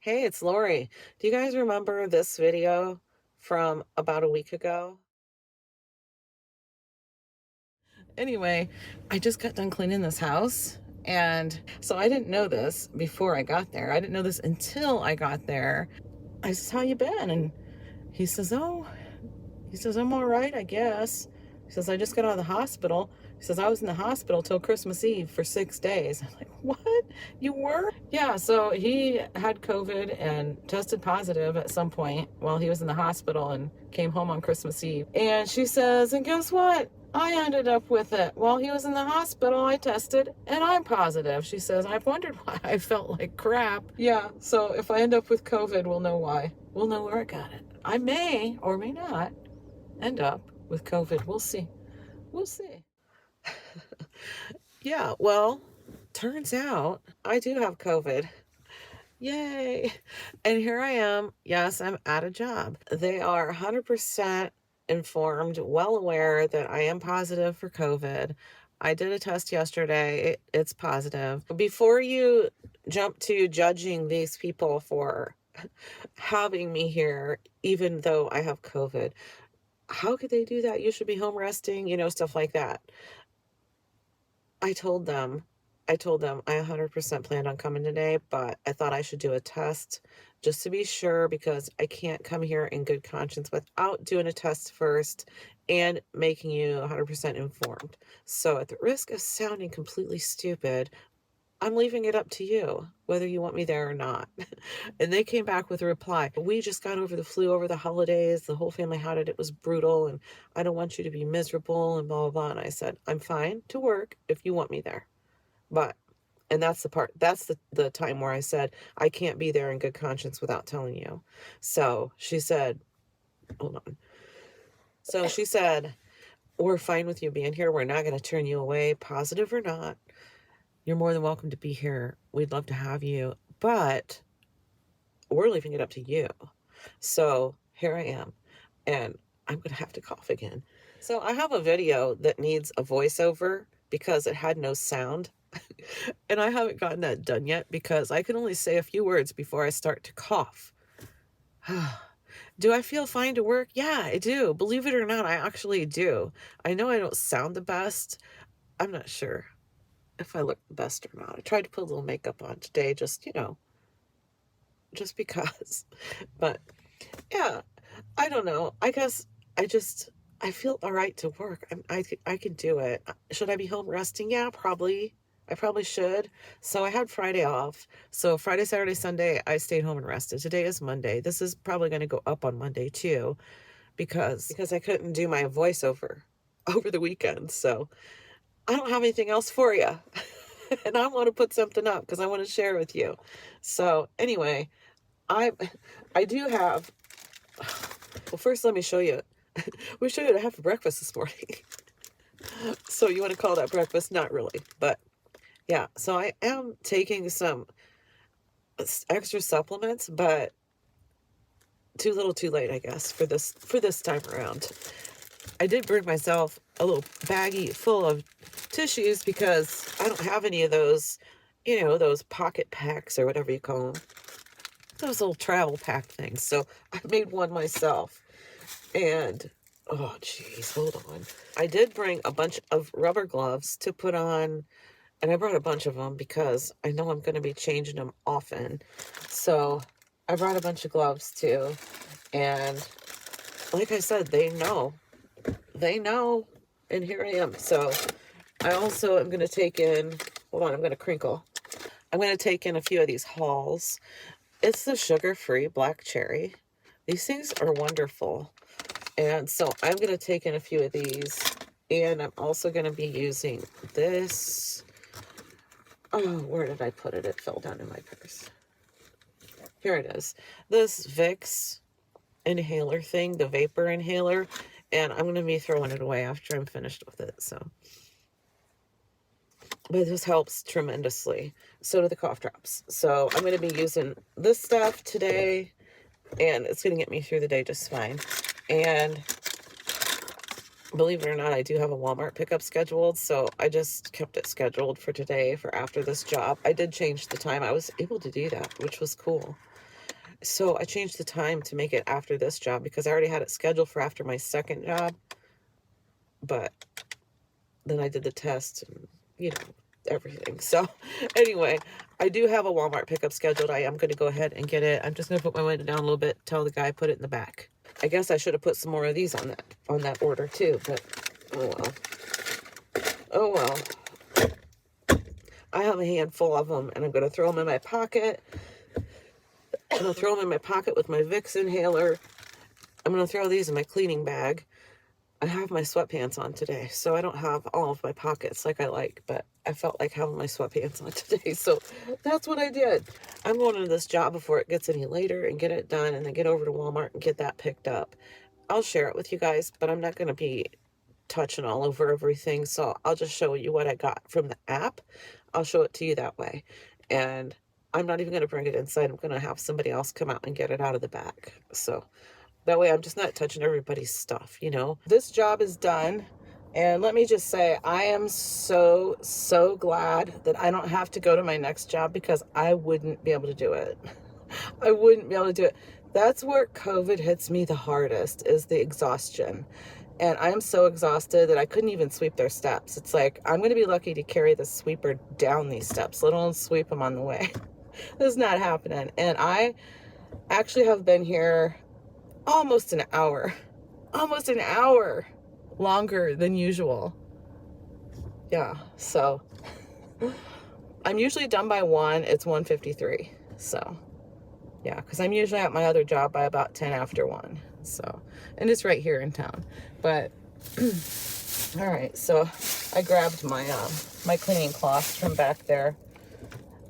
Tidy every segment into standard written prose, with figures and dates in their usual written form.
Hey, it's Lori. Do you guys remember this video from about a week ago? Anyway, I just got done cleaning this house, and so I didn't know this before I got there. I didn't know this until I got there. I said, "How you been?" And he says, "I'm all right, I guess." He says, "I just got out of the hospital." He says, "I was in the hospital till Christmas Eve for 6 days." I'm like, "What? You were?" Yeah, so he had COVID and tested positive at some point while he was in the hospital and came home on Christmas Eve. And she says, "And guess what? I ended up with it. While he was in the hospital, I tested and I'm positive." She says, "I've wondered why I felt like crap." Yeah, so if I end up with COVID, we'll know why. We'll know where I got it. I may or may not end up with COVID. We'll see. We'll see. Yeah, well, turns out I do have COVID. Yay. And here I am. Yes, I'm at a job. They are 100% informed, well aware that I am positive for COVID. I did a test yesterday. It's positive. Before you jump to judging these people for having me here, even though I have COVID, how could they do that? You should be home resting, stuff like that. I told them, I 100% planned on coming today, but I thought I should do a test just to be sure because I can't come here in good conscience without doing a test first and making you 100% informed. So at the risk of sounding completely stupid, I'm leaving it up to you whether you want me there or not. And they came back with a reply. "We just got over the flu over the holidays. The whole family had it. It was brutal. And I don't want you to be miserable and blah, blah, blah." And I said, "I'm fine to work if you want me there." But, and that's the part, that's the time where I said, I can't be there in good conscience without telling you. So she said, hold on. So she said, "We're fine with you being here. We're not going to turn you away, positive or not. You're more than welcome to be here. We'd love to have you, but we're leaving it up to you." So here I am, and I'm going to have to cough again. So I have a video that needs a voiceover because it had no sound. And I haven't gotten that done yet because I can only say a few words before I start to cough. Do I feel fine to work? Yeah, I do. Believe it or not, I actually do. I know I don't sound the best. I'm not sure if I look the best or not. I tried to put a little makeup on today, just, just because. But yeah, I don't know. I guess I feel all right to work. I can do it. Should I be home resting? Yeah, probably. I probably should. So I had Friday off. So Friday, Saturday, Sunday, I stayed home and rested. Today is Monday. This is probably going to go up on Monday too, because I couldn't do my voiceover over the weekend. So I don't have anything else for you. And I want to put something up because I want to share with you. So anyway, I I do have, well, first let me show you. We show you what I had for breakfast this morning. So you want to call that breakfast? Not really, but yeah. So I am taking some extra supplements, but too little too late, I guess, for this time around. I did bring myself a little baggie full of tissues because I don't have any of those, those pocket packs or whatever you call them, those little travel pack things. So I made one myself. And oh geez, hold on. I did bring a bunch of rubber gloves to put on, and I brought a bunch of them because I know I'm going to be changing them often. So I brought a bunch of gloves too. And like I said, they know. They know. And here I am. So I also am going to take in, hold on, I'm going to crinkle. I'm going to take in a few of these Halls. It's the sugar-free black cherry. These things are wonderful. And so I'm going to take in a few of these. And I'm also going to be using this. Oh, where did I put it? It fell down in my purse. Here it is. This Vicks inhaler thing, the vapor inhaler. And I'm going to be throwing it away after I'm finished with it. So, but this helps tremendously. So do the cough drops. So I'm going to be using this stuff today. And it's going to get me through the day just fine. And believe it or not, I do have a Walmart pickup scheduled, so I just kept it scheduled for today, for after this job. I did change the time. I was able to do that, which was cool. So I changed the time to make it after this job because I already had it scheduled for after my second job. But then I did the test and, everything. So anyway, I do have a Walmart pickup scheduled. I am going to go ahead and get it. I'm just going to put my window down a little bit, tell the guy, put it in the back. I guess I should have put some more of these on that order too, but oh well. Oh well. I have a handful of them, and I'm going to throw them in my pocket. I'm going to throw them in my pocket with my Vicks inhaler. I'm going to throw these in my cleaning bag. I have my sweatpants on today, so I don't have all of my pockets like I like, but I felt like having my sweatpants on today, so that's what I did. I'm going to this job before it gets any later and get it done, and then get over to Walmart and get that picked up. I'll share it with you guys, but I'm not going to be touching all over everything, so I'll just show you what I got from the app. I'll show it to you that way, and I'm not even going to bring it inside. I'm going to have somebody else come out and get it out of the back, so that way I'm just not touching everybody's stuff, This job is done, and let me just say, I am so, so glad that I don't have to go to my next job because I wouldn't be able to do it. I wouldn't be able to do it. That's where COVID hits me the hardest, is the exhaustion. And I'm so exhausted that I couldn't even sweep their steps. It's like, I'm going to be lucky to carry the sweeper down these steps, let alone sweep them on the way. This is not happening. And I actually have been here almost an hour longer than usual. Yeah, so I'm usually done by 1. It's 1:53. So yeah, because I'm usually at my other job by about 10 after 1. So, and it's right here in town. But all right, so I grabbed my cleaning cloths from back there.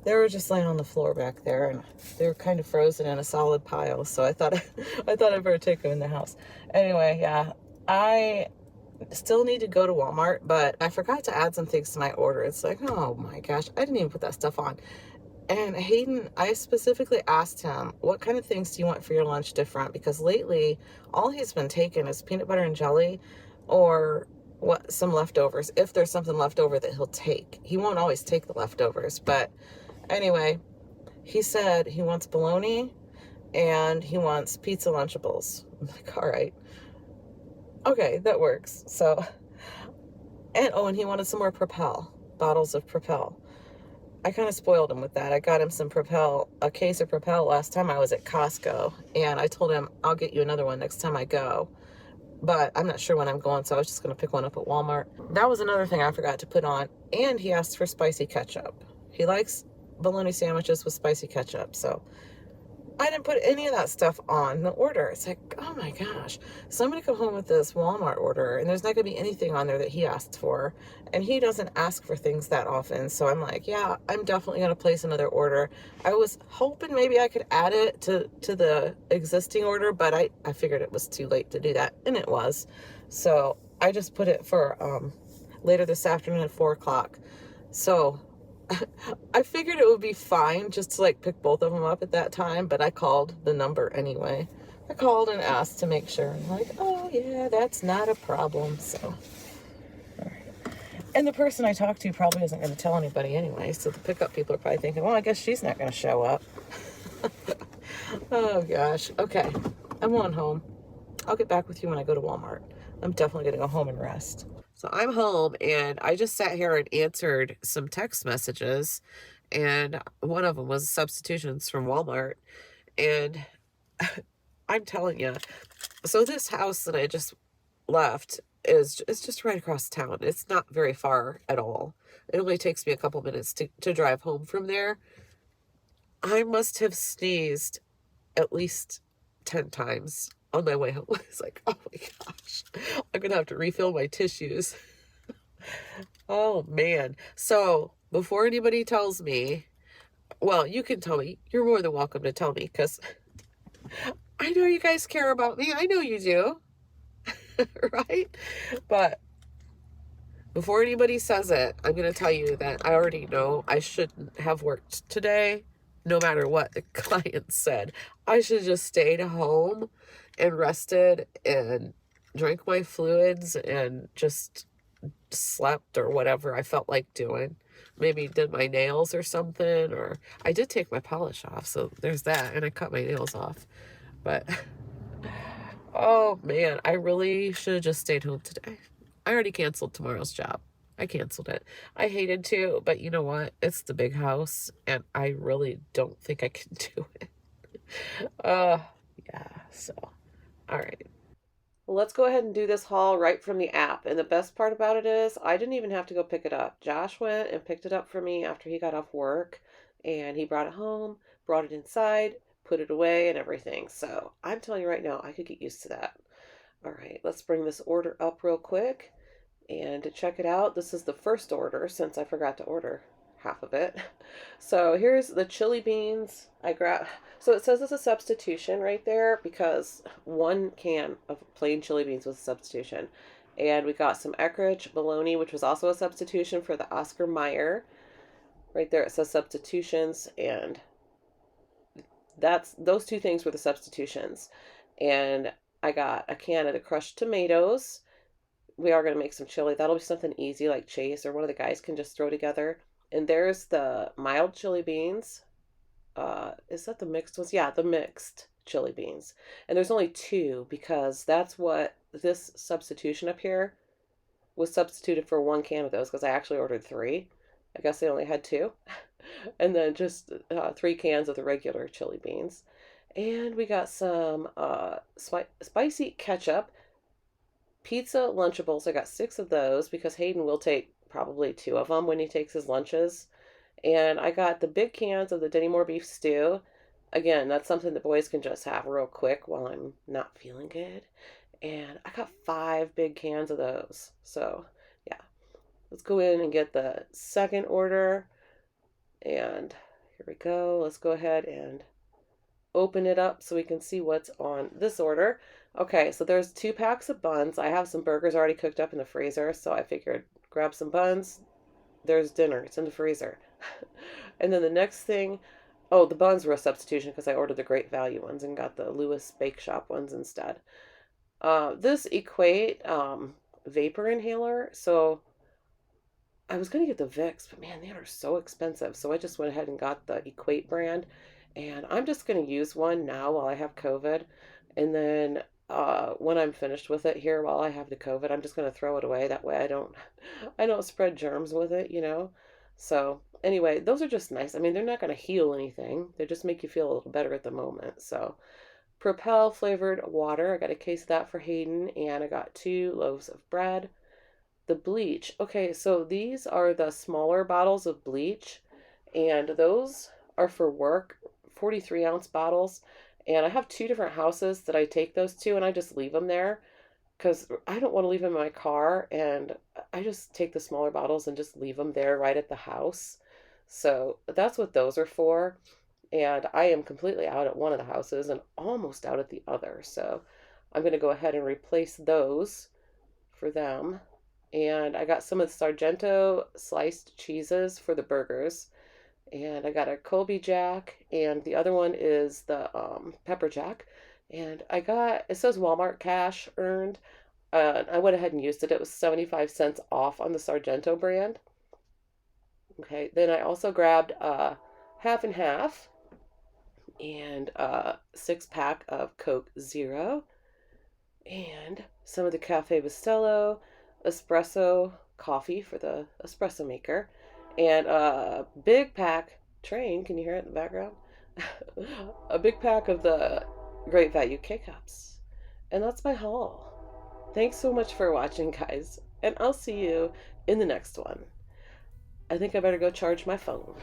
They were just laying on the floor back there, and they were kind of frozen in a solid pile. So I thought I'd better take them in the house. Anyway, yeah, I still need to go to Walmart, but I forgot to add some things to my order. It's like, oh my gosh, I didn't even put that stuff on. And Hayden, I specifically asked him, what kind of things do you want for your lunch different? Because lately, all he's been taking is peanut butter and jelly, or some leftovers. If there's something left over that he'll take. He won't always take the leftovers, but anyway, he said he wants bologna and he wants pizza Lunchables. I'm like, all right. Okay, that works. So, and he wanted some more Propel, bottles of Propel. I kind of spoiled him with that. I got him a case of Propel last time I was at Costco, and I told him I'll get you another one next time I go. But I'm not sure when I'm going, so I was just going to pick one up at Walmart. That was another thing I forgot to put on. And he asked for spicy ketchup. He likes bologna sandwiches with spicy ketchup, so I didn't put any of that stuff on the order. It's like, oh my gosh. So I'm going to come home with this Walmart order, and there's not going to be anything on there that he asked for. And he doesn't ask for things that often. So I'm like, yeah, I'm definitely going to place another order. I was hoping maybe I could add it to the existing order, but I figured it was too late to do that. And it was. So I just put it for later this afternoon at 4 o'clock. So I figured it would be fine just to pick both of them up at that time, but I called the number anyway. I called and asked to make sure. I'm like, oh yeah, that's not a problem. So, all right. And the person I talked to probably isn't going to tell anybody anyway. So the pickup people are probably thinking, well, I guess she's not going to show up. Oh gosh. Okay. I'm on home. I'll get back with you when I go to Walmart. I'm definitely going to go home and rest. So I'm home, and I just sat here and answered some text messages, and one of them was substitutions from Walmart. And I'm telling you, so this house that I just left is just right across town. It's not very far at all. It only takes me a couple minutes to drive home from there. I must have sneezed at least 10 times on my way home. It's like, oh my gosh, I'm going to have to refill my tissues. Oh man. So before anybody tells me, well, you can tell me. You're more than welcome to tell me, because I know you guys care about me. I know you do. Right? But before anybody says it, I'm going to tell you that I already know I shouldn't have worked today, no matter what the client said. I should have just stayed home and rested and drank my fluids and just slept or whatever I felt like doing. maybe did my nails or something, or I did take my polish off, so there's that, and I cut my nails off. But oh man, I really should have just stayed home today. I already canceled tomorrow's job. I canceled it. I hated to, but you know what? It's the big house, and I really don't think I can do it. Uh, yeah, so, all right. Well, let's go ahead and do this haul right from the app. And the best part about it is I didn't even have to go pick it up. Josh went and picked it up for me after he got off work, and he brought it home, brought it inside, put it away, and everything. So I'm telling you right now, I could get used to that. All right, let's bring this order up real quick. And to check it out, this is the first order since I forgot to order half of it. So here's the chili beans I grabbed. So it says it's a substitution right there because 1 can of plain chili beans was a substitution. And we got some Eckrich bologna, which was also a substitution for the Oscar Mayer. Right there it says substitutions, and those two things were the substitutions. And I got a can of the crushed tomatoes. We are going to make some chili. That'll be something easy like Chase or one of the guys can just throw together. And there's the mild chili beans. Is that the mixed ones? Yeah, the mixed chili beans. And there's only 2 because that's what this substitution up here was substituted for 1 can of those because I actually ordered 3. I guess they only had 2. And then just 3 cans of the regular chili beans. And we got some spicy ketchup. Pizza Lunchables, I got 6 of those because Hayden will take probably 2 of them when he takes his lunches. And I got the big cans of the Denny Moore beef stew. Again, that's something the boys can just have real quick while I'm not feeling good. And I got 5 big cans of those. So, yeah. Let's go in and get the second order. And here we go. Let's go ahead and open it up so we can see what's on this order. Okay, so there's 2 packs of buns. I have some burgers already cooked up in the freezer, so I figured grab some buns. There's dinner. It's in the freezer. And then the next thing, oh, the buns were a substitution because I ordered the Great Value ones and got the Lewis Bake Shop ones instead. This Equate vapor inhaler. So I was going to get the Vicks, but man, they are so expensive. So I just went ahead and got the Equate brand. And I'm just going to use one now while I have COVID. And then when I'm finished with it here while I have the COVID, I'm just going to throw it away. That way I don't spread germs with it, you know. So anyway, those are just nice. I mean, they're not going to heal anything. They just make you feel a little better at the moment. So Propel flavored water. I got a case of that for Hayden, and I got 2 loaves of bread. The bleach. Okay, so these are the smaller bottles of bleach, and those are for work, 43-ounce bottles. And I have 2 different houses that I take those to, and I just leave them there because I don't want to leave them in my car. And I just take the smaller bottles and just leave them there right at the house. So that's what those are for. And I am completely out at one of the houses and almost out at the other. So I'm going to go ahead and replace those for them. And I got some of the Sargento sliced cheeses for the burgers. And I got a Colby Jack, and the other one is the Pepper Jack. And it says Walmart cash earned. I went ahead and used it. It was 75 cents off on the Sargento brand. Okay, then I also grabbed half and half and a 6-pack of Coke Zero and some of the Cafe Bustelo espresso coffee for the espresso maker, and a big pack, train, can you hear it in the background? A big pack of the Great Value K-Cups. And that's my haul. Thanks so much for watching, guys, and I'll see you in the next one. I think I better go charge my phone.